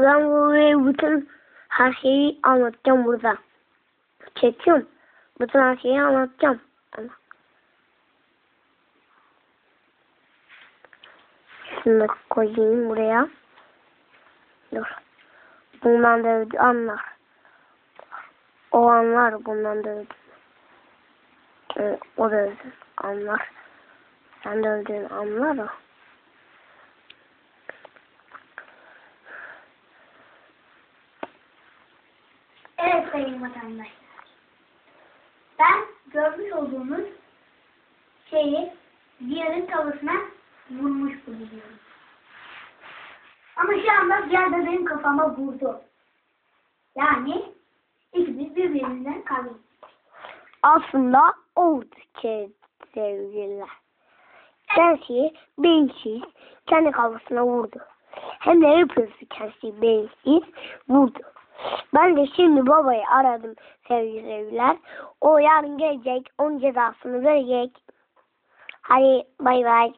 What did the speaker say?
Ben buraya bütün her şeyi anlatacağım burada. Çekiyorum. Bütün her şeyi anlatacağım. Şunu da koyayım buraya. Dur. Bundan dövdü anlar. O anlar bundan dövdü. O dövdü anlar. Sen dövdüğün anlar o. Evet sayın vatandaşlar. Ben görmüş olduğunuz şeyi diğerin kafasına vurmuş bulunuyorum. Ama şu anda diğer de benim kafama vurdu. Yani ikimiz birbirimizden kaldık. Aslında oldu ki sevgililer. Kendisi beyinsiz kendi kafasına vurdu. Hem de hepsi kendisi beyinsiz vurdu. Ben de şimdi babayı aradım sevgililer. O yarın gelecek. Onun cezasını verecek. Hadi bay bay.